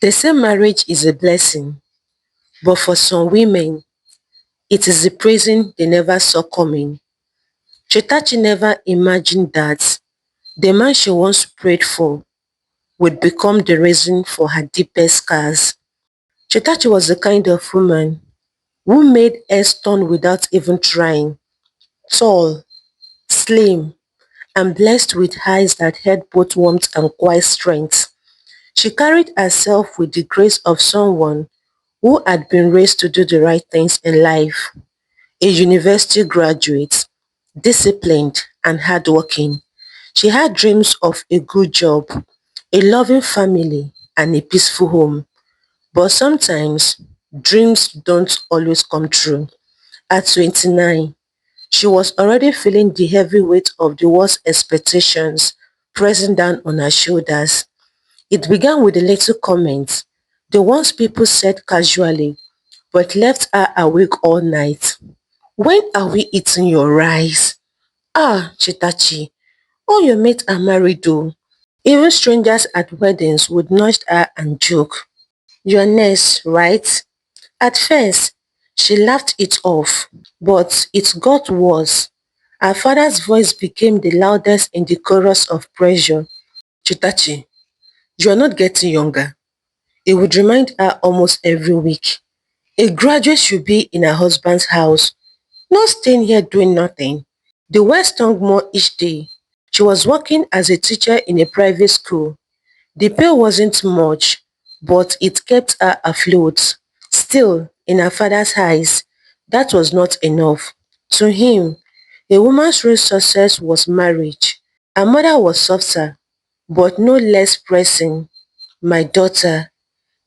They say marriage is a blessing, but for some women, it is the prison they never saw coming. Chetachi never imagined that the man she once prayed for would become the reason for her deepest scars. Chetachi was the kind of woman who made her stun without even trying. Tall, slim, and blessed with eyes that held both warmth and quiet strength. She carried herself with the grace of someone who had been raised to do the right things in life. A university graduate, disciplined and hardworking, she had dreams of a good job, a loving family, and a peaceful home. But sometimes, dreams don't always come true. At 29, she was already feeling the heavy weight of the world's expectations pressing down on her shoulders. It began with a little comment, the ones people said casually, but left her awake all night. When are we eating your rice? Ah, Chetachi, all your mates are married though. Even strangers at weddings would nudge her and joke. You're next, right? At first, she laughed it off, but it got worse. Her father's voice became the loudest in the chorus of pressure. Chetachi, you're not getting younger. It would remind her almost every week. A graduate should be in her husband's house, not staying here doing nothing. The words stung more each day. She was working as a teacher in a private school. The pay wasn't much, but it kept her afloat. Still, in her father's eyes, that was not enough. To him, a woman's real success was marriage. Her mother was softer, but no less pressing. My daughter,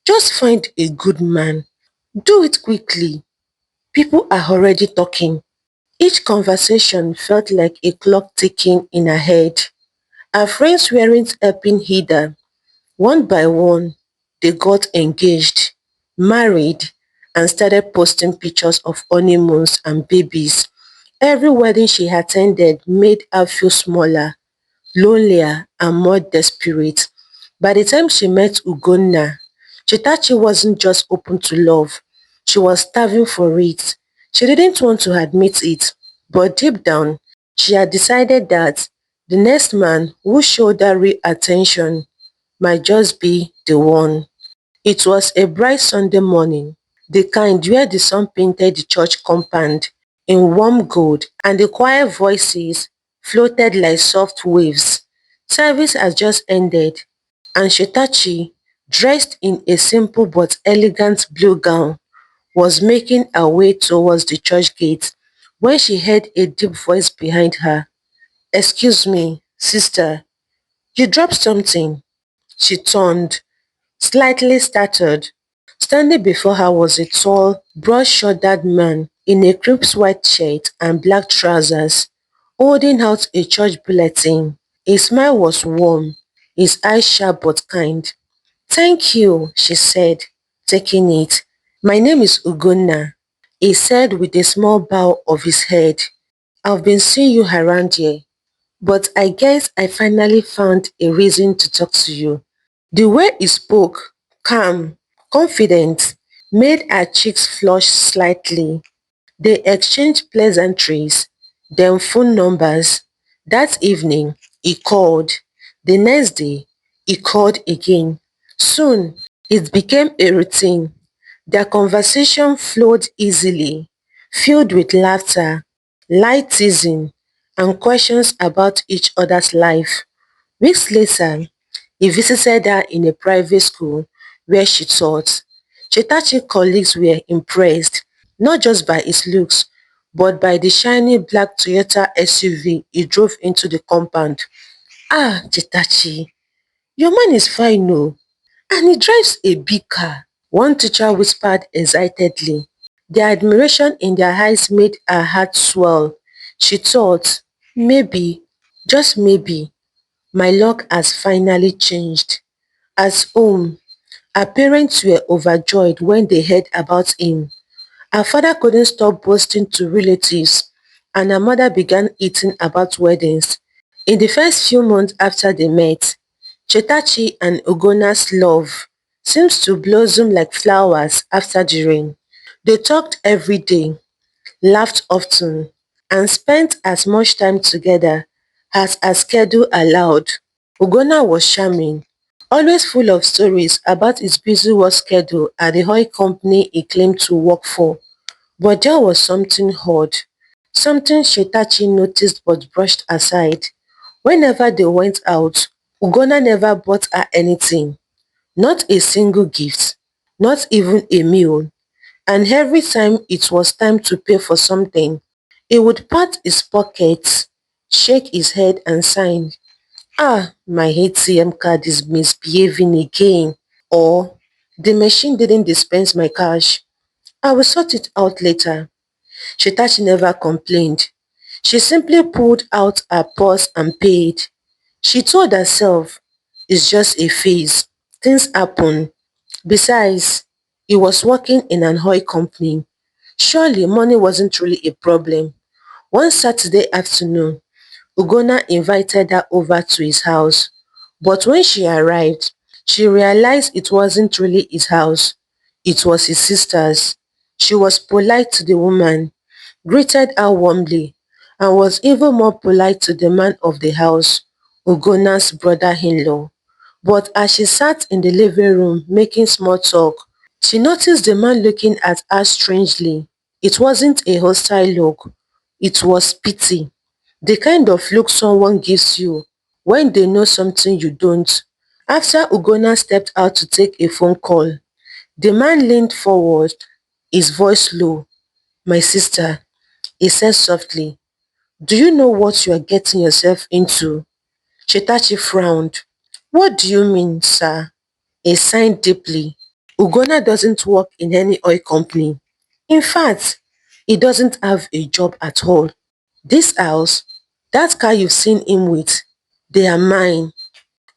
just find a good man. Do it quickly. People are already talking. Each conversation felt like a clock ticking in her head. Her friends weren't helping either. One by one, they got engaged, married, and started posting pictures of honeymoons and babies. Every wedding she attended made her feel smaller, lonelier, and more desperate. By the time she met Ugonna, Chetachi wasn't just open to love, she was starving for it. She didn't want to admit it, but deep down, she had decided that the next man who showed her real attention might just be the one. It was a bright Sunday morning, the kind where the sun painted the church compound in warm gold and the quiet voices floated like soft waves. Service has just ended, and Shetachi, dressed in a simple but elegant blue gown, was making her way towards the church gate when she heard a deep voice behind her. Excuse me, sister, you dropped something. She turned, slightly startled. Standing before her was a tall, broad-shouldered man in a crisp white shirt and black trousers, holding out a church bulletin. His smile was warm, his eyes sharp but kind. "Thank you," she said, taking it. "My name is Ugonna," he said with a small bow of his head. "I've been seeing you around here, but I guess I finally found a reason to talk to you." The way he spoke, calm, confident, made her cheeks flush slightly. They exchanged pleasantries, then phone numbers. That evening, he called. The next day, he called again. Soon, it became a routine. Their conversation flowed easily, filled with laughter, light teasing, and questions about each other's life. Weeks later, he visited her in a private school where she taught. Chetachi colleagues were impressed, not just by his looks, but by the shiny black Toyota SUV he drove into the compound. "Ah, Chetachi, your man is fine oh, and he drives a big car," one teacher whispered excitedly. The admiration in their eyes made her heart swell. She thought, maybe, just maybe, my luck has finally changed. At home, her parents were overjoyed when they heard about him. Her father couldn't stop boasting to relatives, and her mother began eating about weddings. In the first few months after they met, Chetachi and Ugona's love seems to blossom like flowers after the rain. They talked every day, laughed often, and spent as much time together as her schedule allowed. Ugonna was charming, always full of stories about his busy work schedule at the oil company he claimed to work for. But there was something odd, something Chetachi noticed but brushed aside. Whenever they went out, Ugonna never bought her anything, not a single gift, not even a meal. And every time it was time to pay for something, he would pat his pockets, shake his head and sign, "Ah, my ATM card is misbehaving again." Or, "The machine didn't dispense my cash. I will sort it out later." Shitachi never complained. She simply pulled out her purse and paid. She told herself, "It's just a phase. Things happen." Besides, he was working in an oil company. Surely money wasn't really a problem. One Saturday afternoon, Ugonna invited her over to his house. But when she arrived, she realized it wasn't really his house. It was his sister's. She was polite to the woman, greeted her warmly, and was even more polite to the man of the house, Ugonna's brother-in-law. But as she sat in the living room making small talk, she noticed the man looking at her strangely. It wasn't a hostile look, it was pity. The kind of look someone gives you when they know something you don't. After Ugonna stepped out to take a phone call, the man leaned forward, his voice low. "My sister," he said softly, "do you know what you are getting yourself into?" Chetachi frowned. "What do you mean, sir?" He sighed deeply. "Ugonna doesn't work in any oil company. In fact, he doesn't have a job at all. This house, that car you've seen him with, they are mine.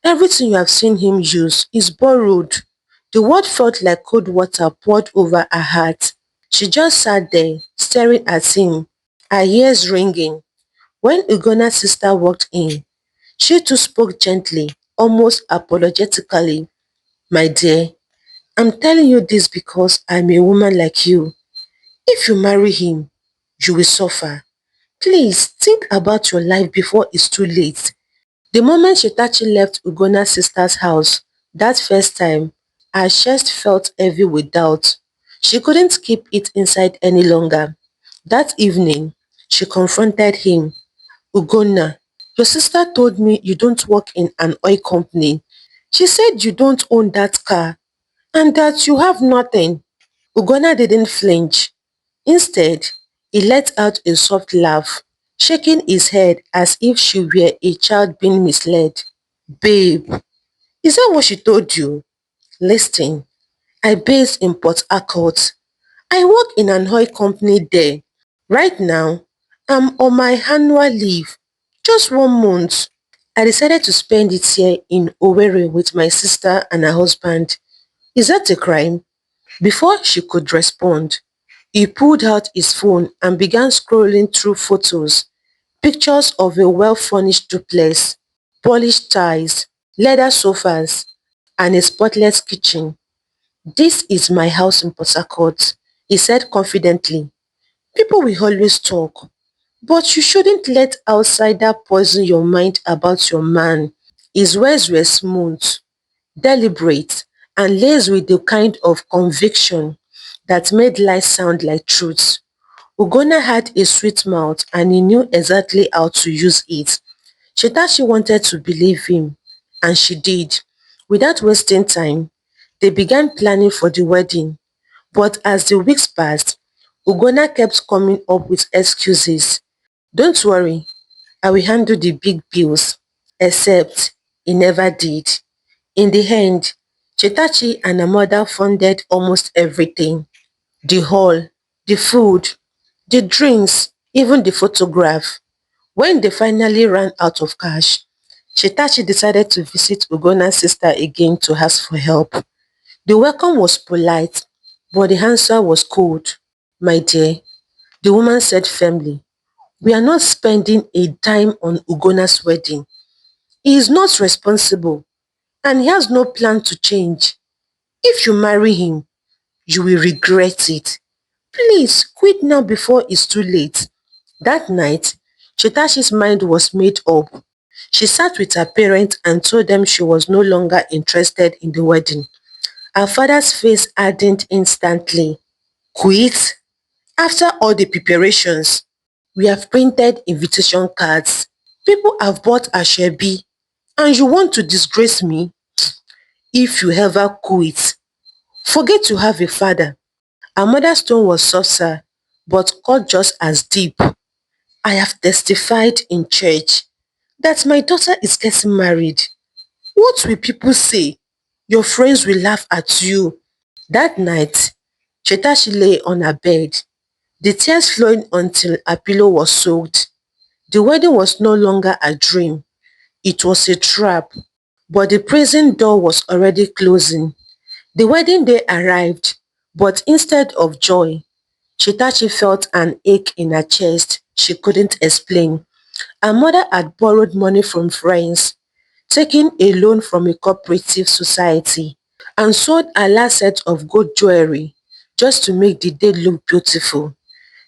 Everything you have seen him use is borrowed." The word felt like cold water poured over her heart. She just sat there, staring at him, her ears ringing. When Ugonna's sister walked in, she too spoke gently, almost apologetically. "My dear, I'm telling you this because I'm a woman like you. If you marry him, you will suffer. Please think about your life before it's too late." The moment Shetachi left Ugonna's sister's house that first time, her chest felt heavy with doubt. She couldn't keep it inside any longer. That evening, she confronted him. "Ugonna, your sister told me you don't work in an oil company. She said you don't own that car and that you have nothing." Ugonna didn't flinch. Instead, he let out a soft laugh, shaking his head as if she were a child being misled. "Babe, is that what she told you? Listen, I base in Port Harcourt. I work in an oil company there. Right now, I'm on my annual leave. Just 1 month. I decided to spend it here in Owerri with my sister and her husband. Is that a crime?" Before she could respond, he pulled out his phone and began scrolling through photos, pictures of a well-furnished duplex, polished tiles, leather sofas, and a spotless kitchen. "This is my house in Port Harcourt," he said confidently. "People will always talk, but you shouldn't let outsider poison your mind about your man." His words were smooth, deliberate, and laced with the kind of conviction that made lies sound like truth. Ugonna had a sweet mouth and he knew exactly how to use it. Chetachi wanted to believe him, and she did. Without wasting time, they began planning for the wedding. But as the weeks passed, Ugonna kept coming up with excuses. "Don't worry, I will handle the big bills." Except he never did. In the end, Chetachi and her mother funded almost everything. The hall, the food, the drinks, even the photograph. When they finally ran out of cash, Chetachi decided to visit Ugonna's sister again to ask for help. The welcome was polite, but the answer was cold. "My dear," the woman said firmly, "we are not spending a dime on Ugonna's wedding. He is not responsible and he has no plan to change." If you marry him, you will regret it. Please quit now before it's too late. That night, Chetachi's mind was made up. She sat with her parents and told them she was no longer interested in the wedding. Her father's face hardened instantly. Quit? After all the preparations, we have printed invitation cards. People have bought Ashebi, and you want to disgrace me? If you ever quit, forget to have a father. Her mother's tone was softer, but cut just as deep. I have testified in church that my daughter is getting married. What will people say? Your friends will laugh at you. That night, Chetachi lay on her bed, the tears flowing until her pillow was soaked. The wedding was no longer a dream. It was a trap. But the prison door was already closing. The wedding day arrived, but instead of joy, Chetachi felt an ache in her chest she couldn't explain. Her mother had borrowed money from friends, taken a loan from a cooperative society, and sold her last set of gold jewelry just to make the day look beautiful.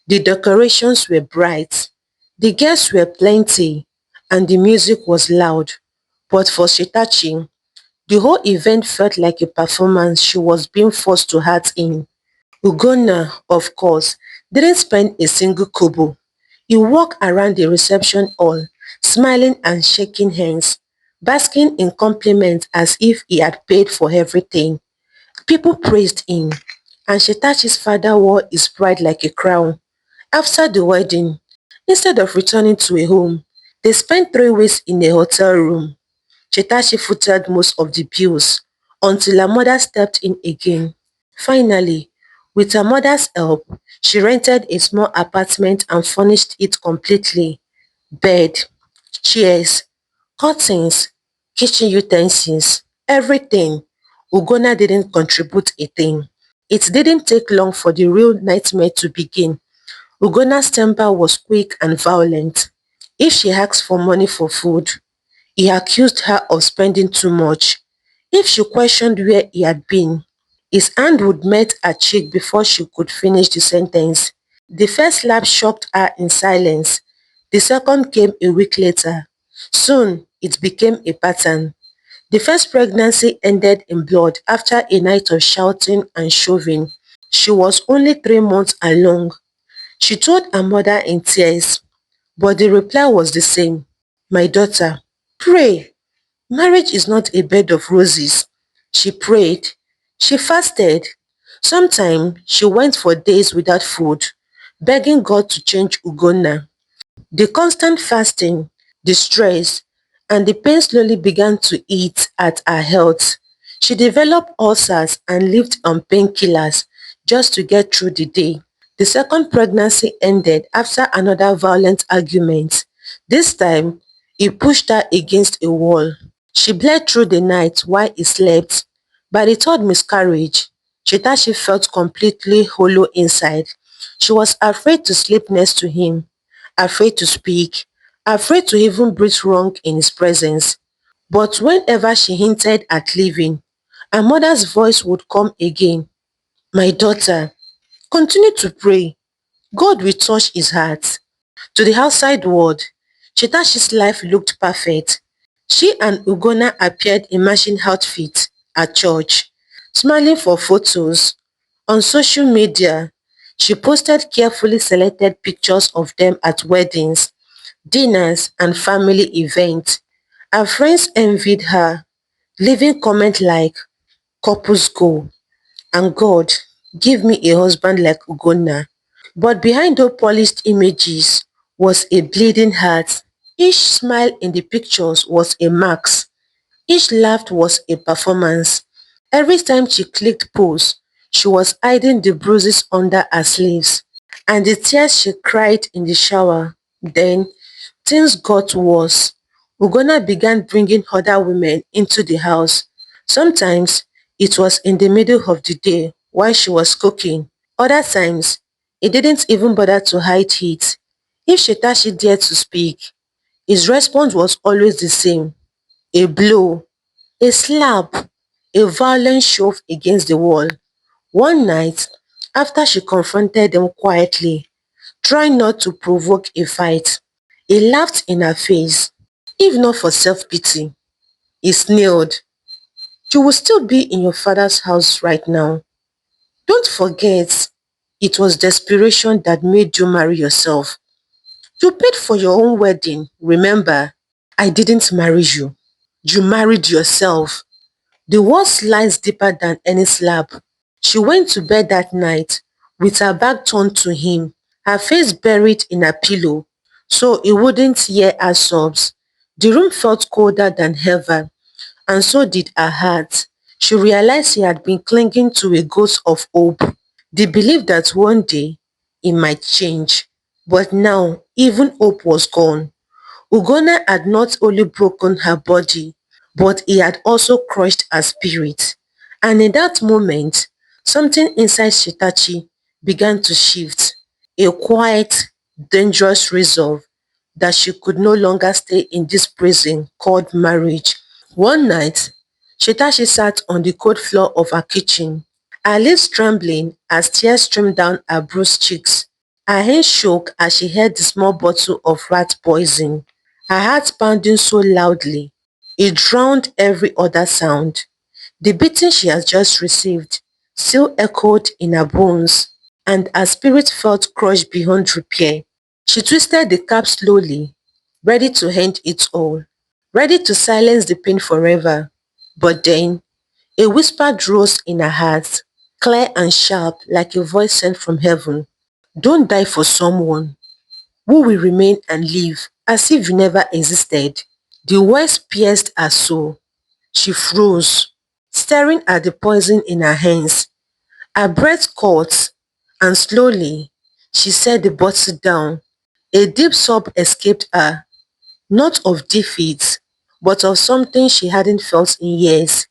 The decorations were bright, the guests were plenty, and the music was loud. But for Chetachi, the whole event felt like a performance she was being forced to act in. Ugonna, of course, didn't spend a single kobo. He walked around the reception hall, smiling and shaking hands, basking in compliments as if he had paid for everything. People praised him, and Shetachi's father wore his pride like a crown. After the wedding, instead of returning to a home, they spent 3 weeks in a hotel room. Chetachi footed most of the bills until her mother stepped in again. Finally, with her mother's help, she rented a small apartment and furnished it completely. Bed, chairs, curtains, kitchen utensils, everything. Ugonna didn't contribute a thing. It didn't take long for the real nightmare to begin. Ugonna's temper was quick and violent. If she asked for money for food, he accused her of spending too much. If she questioned where he had been, his hand would meet her cheek before she could finish the sentence. The first slap shocked her in silence. The second came a week later. Soon, it became a pattern. The first pregnancy ended in blood after a night of shouting and shoving. She was only 3 months along. She told her mother in tears, but the reply was the same. My daughter, pray. Marriage is not a bed of roses. She prayed. She fasted. Sometimes she went for days without food, begging God to change Ugonna. The constant fasting, the stress, and the pain slowly began to eat at her health. She developed ulcers and lived on painkillers just to get through the day. The second pregnancy ended after another violent argument. This time, he pushed her against a wall. She bled through the night while he slept. By the third miscarriage, Chetachi felt completely hollow inside. She was afraid to sleep next to him, afraid to speak, afraid to even breathe wrong in his presence. But whenever she hinted at leaving, her mother's voice would come again. My daughter, continue to pray. God will touch his heart. To the outside world, Chetachi's life looked perfect. She and Ugonna appeared in matching outfits at church, smiling for photos. On social media, she posted carefully selected pictures of them at weddings, dinners, and family events. Her friends envied her, leaving comments like, couples go, and God, give me a husband like Ugonna. But behind those polished images was a bleeding heart. Each smile in the pictures was a mask. Each laugh was a performance. Every time she clicked pause, she was hiding the bruises under her sleeves and the tears she cried in the shower. Then, things got worse. Ugonna began bringing other women into the house. Sometimes, it was in the middle of the day while she was cooking. Other times, he didn't even bother to hide it. If Shetashi dared to speak, his response was always the same. A blow, a slap, a violent shove against the wall. One night, after she confronted them quietly, trying not to provoke a fight, he laughed in her face. If not for self-pity, he sneered, "You will still be in your father's house right now. Don't forget, it was desperation that made you marry yourself. You paid for your own wedding, remember? I didn't marry you. You married yourself." The worst lies deeper than any slap. She went to bed that night with her back turned to him, her face buried in her pillow, so he wouldn't hear her sobs. The room felt colder than ever, and so did her heart. She realized he had been clinging to a ghost of hope, the belief that one day it might change. But now, even hope was gone. Ugonna had not only broken her body, but he had also crushed her spirit. And in that moment, something inside Chetachi began to shift. A quiet, dangerous resolve that she could no longer stay in this prison called marriage. One night, Chetachi sat on the cold floor of her kitchen, her lips trembling as tears streamed down her bruised cheeks. Her hands shook as she held the small bottle of rat poison, her heart pounding so loudly it drowned every other sound. The beating she had just received still echoed in her bones, and her spirit felt crushed beyond repair. She twisted the cap slowly, ready to end it all, ready to silence the pain forever. But then, a whisper rose in her heart, clear and sharp like a voice sent from heaven. "Don't die for someone who will remain and live as if you never existed." The words pierced her soul. She froze, staring at the poison in her hands. Her breath caught, and slowly she set the bottle down. A deep sob escaped her, not of defeat, but of something she hadn't felt in years,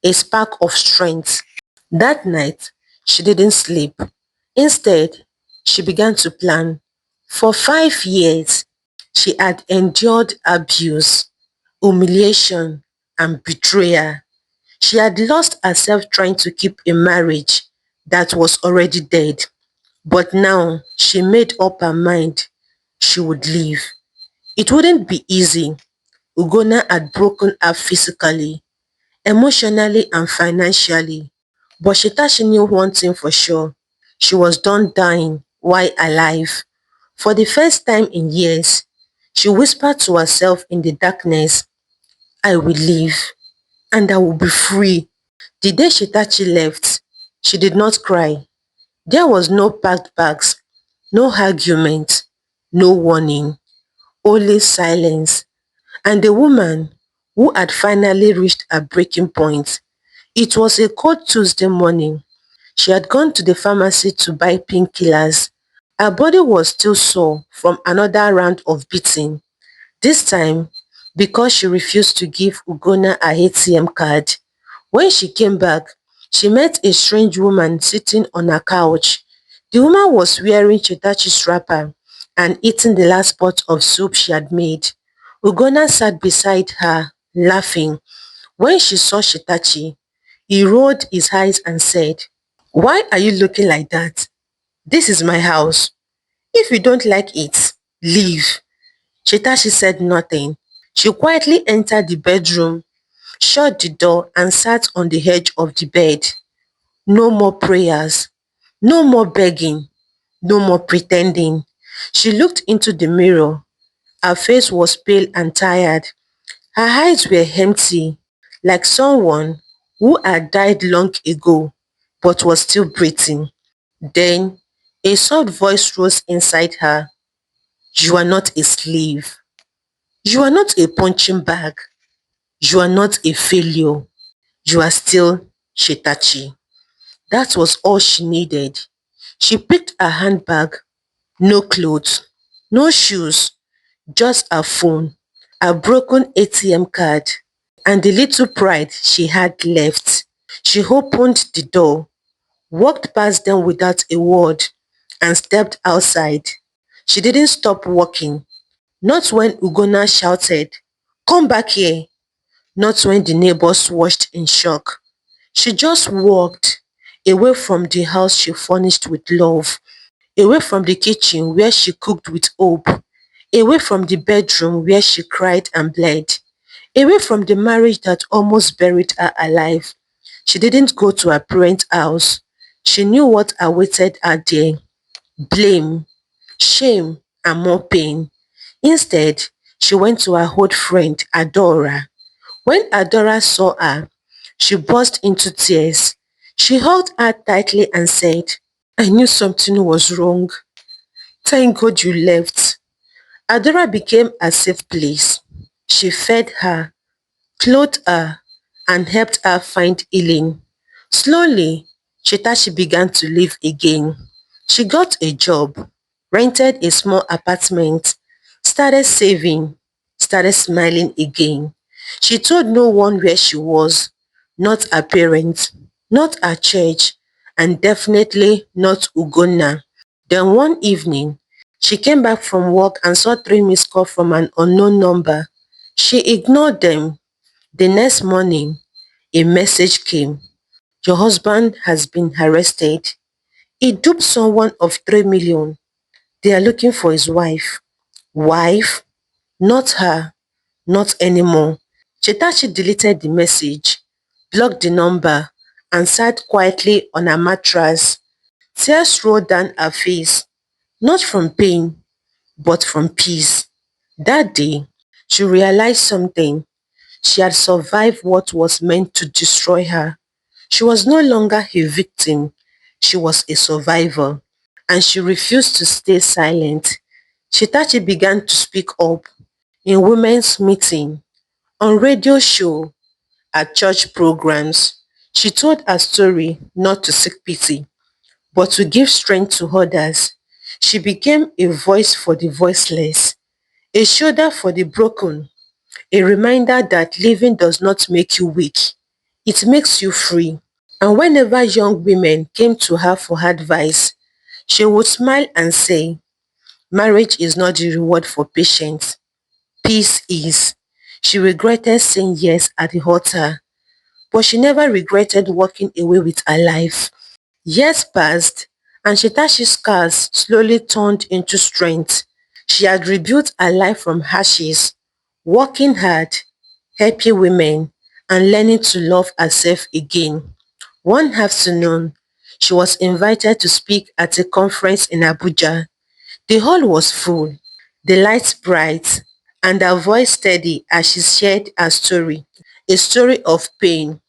a spark of strength. That night, she didn't sleep. Instead, she began to plan. For 5 years, she had endured abuse, humiliation, and betrayal. She had lost herself trying to keep a marriage that was already dead. But now she made up her mind she would leave. It wouldn't be easy. Ugonna had broken her physically, emotionally, and financially. But Shitashi knew one thing for sure. She was done dying while alive. For the first time in years, she whispered to herself in the darkness, "I will live and I will be free." The day Shitachi left, she did not cry. There was no packed bags, no argument, no warning, only silence. And the woman who had finally reached her breaking point. It was a cold Tuesday morning. She had gone to the pharmacy to buy painkillers. Her body was still sore from another round of beating. This time, because she refused to give Ugonna her ATM card. When she came back, she met a strange woman sitting on her couch. The woman was wearing Chetachi's wrapper and eating the last pot of soup she had made. Ugonna sat beside her, laughing. When she saw Chetachi, he rolled his eyes and said, "Why are you looking like that? This is my house. If you don't like it, leave." Chetachi said nothing. She quietly entered the bedroom, shut the door, and sat on the edge of the bed. No more prayers, no more begging, no more pretending. She looked into the mirror. Her face was pale and tired. Her eyes were empty, like someone who had died long ago but was still breathing. Then a soft voice rose inside her. "You are not a slave. You are not a punching bag. You are not a failure. You are still Chetachi." That was all she needed. She picked her handbag. No clothes, no shoes, just her phone, her broken ATM card, and the little pride she had left. She opened the door, walked past them without a word, and stepped outside. She didn't stop walking, not when Ugonna shouted, "Come back here," not when the neighbors watched in shock. She just walked away from the house she furnished with love, away from the kitchen where she cooked with hope, away from the bedroom where she cried and bled, away from the marriage that almost buried her alive. She didn't go to her parents' house. She knew what awaited her there: blame, shame, and more pain. Instead, she went to her old friend, Adora. When Adora saw her, she burst into tears. She held her tightly and said, "I knew something was wrong. Thank God you left." Adora became a safe place. She fed her, clothed her, and helped her find healing. Slowly, Chetachi began to live again. She got a job, rented a small apartment, started saving, started smiling again. She told no one where she was, not her parents, not her church, and definitely not Ugonna. Then one evening, she came back from work and saw three missed calls from an unknown number. She ignored them. The next morning, a message came. Your husband has been arrested. He duped someone of 3 million. They are looking for his wife. Wife? Not her. Not anymore. Chetachi deleted the message, blocked the number, and sat quietly on her mattress. Tears rolled down her face, not from pain, but from peace. That day, she realized something. She had survived what was meant to destroy her. She was no longer a victim. She was a survivor. And she refused to stay silent. Chitachi began to speak up in women's meeting, on radio show, at church programs. She told her story not to seek pity, but to give strength to others. She became a voice for the voiceless, a shoulder for the broken, a reminder that living does not make you weak, it makes you free. And whenever young women came to her for advice, she would smile and say, marriage is not the reward for patience, peace is. She regretted saying yes at the altar, but she never regretted walking away with her life. Years passed, and Shitashi's scars slowly turned into strength. She had rebuilt her life from ashes, working hard, helping women, and learning to love herself again. One afternoon, she was invited to speak at a conference in Abuja. The hall was full, the lights bright, and her voice steady as she shared her story, a story of pain,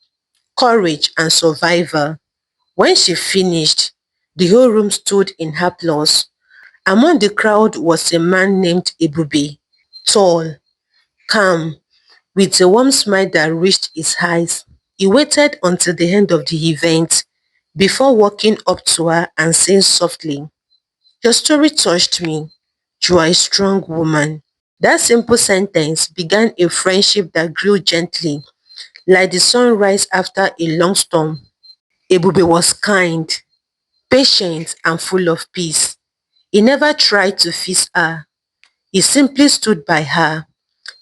courage, and survival. When she finished, the whole room stood in applause. Among the crowd was a man named Ebube, tall, calm, with a warm smile that reached his eyes. He waited until the end of the event before walking up to her and saying softly, "Your story touched me. You are a strong woman." That simple sentence began a friendship that grew gently, like the sunrise after a long storm. Ebube was kind, patient, and full of peace. He never tried to fix her. He simply stood by her,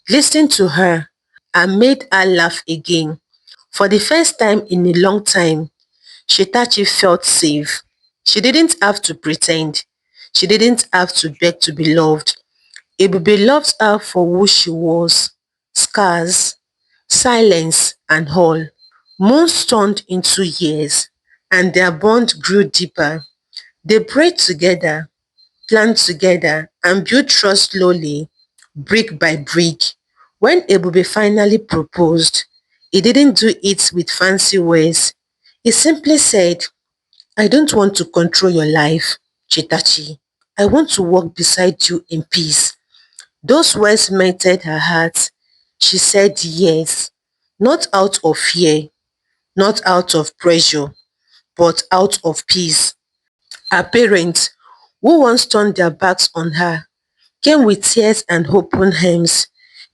listened to her, and made her laugh again. For the first time in a long time, Shitachi felt safe. She didn't have to pretend. She didn't have to beg to be loved. Ebube loved her for who she was. Scars, silence, and all. Months turned into years, and their bond grew deeper. They prayed together, planned together, and built trust slowly, brick by brick. When Ebube finally proposed, he didn't do it with fancy words. He simply said, "I don't want to control your life, Chitachi. I want to walk beside you in peace." Those words melted her heart. She said yes, not out of fear, not out of pressure, but out of peace. Her parents, who once turned their backs on her, came with tears and open arms.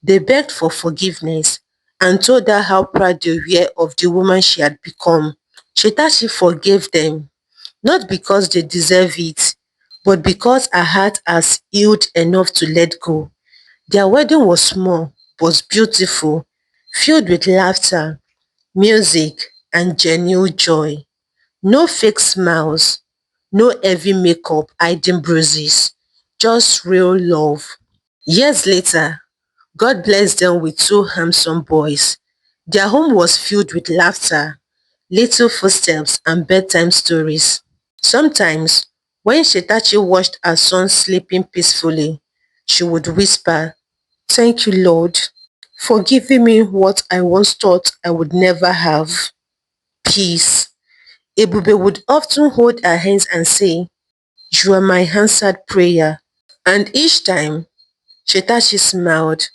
They begged for forgiveness and told her how proud they were of the woman she had become. Chetachi forgave them, not because they deserve it, but because her heart has healed enough to let go. Their wedding was small but beautiful, filled with laughter, music, and genuine joy. No fake smiles, no heavy makeup hiding bruises, just real love. Years later, God blessed them with two handsome boys. Their home was filled with laughter, little footsteps, and bedtime stories. Sometimes, when Chetachi watched her son sleeping peacefully, she would whisper, "Thank you, Lord, for giving me what I once thought I would never have, peace." Ebube would often hold her hands and say, "You are my answered prayer." And each time, Chetachi smiled,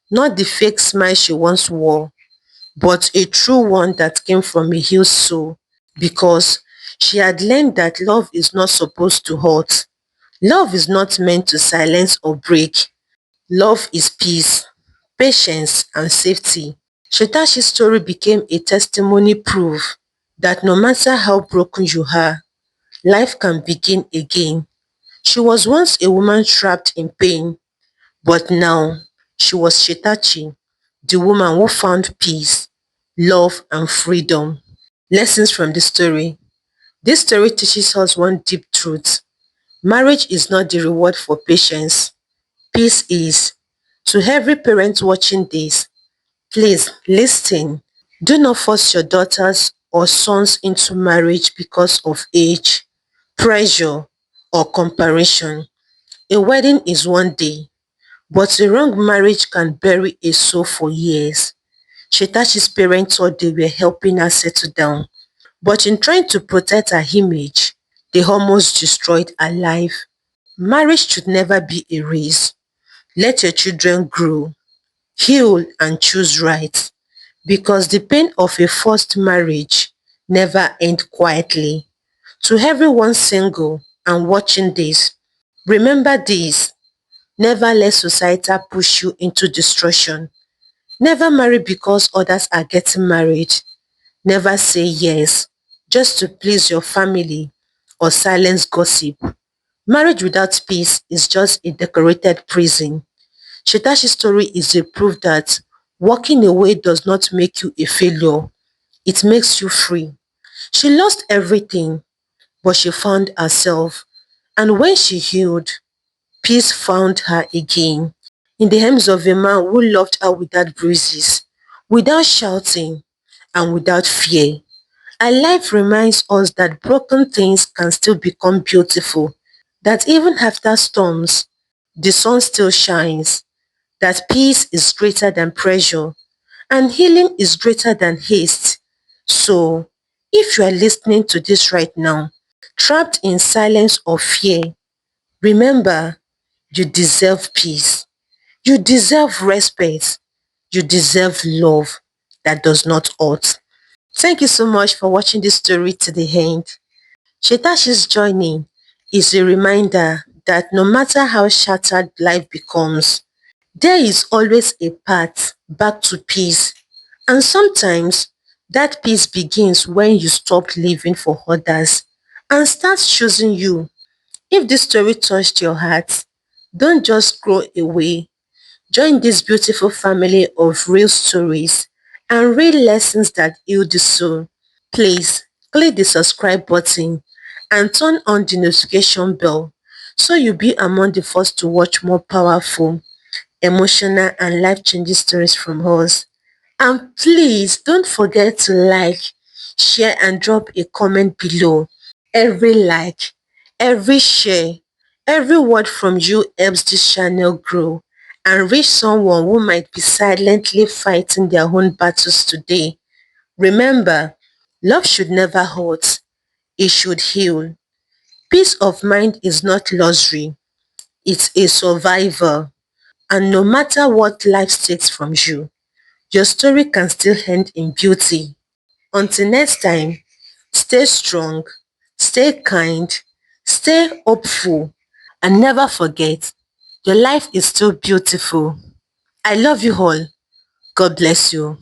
not the fake smile she once wore, but a true one that came from a healed soul, because she had learned that love is not supposed to hurt. Love is not meant to silence or break. Love is peace, patience, and safety. Shetachi's story became a testimony proof that no matter how broken you are, life can begin again. She was once a woman trapped in pain, but now she was Chetachi, the woman who found peace, love, and freedom. Lessons from the story. This story teaches us one deep truth. Marriage is not the reward for patience. Peace is. To every parent watching this, please listen. Do not force your daughters or sons into marriage because of age, pressure, or comparison. A wedding is one day, but a wrong marriage can bury a soul for years. Chetachi's parents thought they were helping her settle down, but in trying to protect her image, they almost destroyed her life. Marriage should never be a race. Let your children grow, heal, and choose right, because the pain of a forced marriage never ends quietly. To everyone single and watching this, remember this: never let society push you into destruction. Never marry because others are getting married. Never say yes just to please your family or silence gossip. Marriage without peace is just a decorated prison. Shetachi's story is a proof that walking away does not make you a failure. It makes you free. She lost everything, but she found herself. And when she healed, peace found her again. In the arms of a man who loved her without bruises, without shouting, and without fear. Her life reminds us that broken things can still become beautiful, that even after storms, the sun still shines, that peace is greater than pressure, and healing is greater than haste. So, if you are listening to this right now, trapped in silence or fear, remember, you deserve peace. You deserve respect. You deserve love that does not hurt. Thank you so much for watching this story to the end. Chetachi's journey is a reminder that no matter how shattered life becomes, there is always a path back to peace. And sometimes that peace begins when you stop living for others and start choosing you. If this story touched your heart, don't just scroll away. Join this beautiful family of real stories and real lessons that heal the soul. Please click the subscribe button and turn on the notification bell so you'll be among the first to watch more powerful, emotional, and life-changing stories from us. And please don't forget to like, share, and drop a comment below. Every like, every share, every word from you helps this channel grow and reach someone who might be silently fighting their own battles today. Remember, love should never hurt, it should heal. Peace of mind is not luxury, it's a survival. And no matter what life takes from you, your story can still end in beauty. Until next time, stay strong, stay kind, stay hopeful, and never forget, your life is still beautiful. I love you all. God bless you.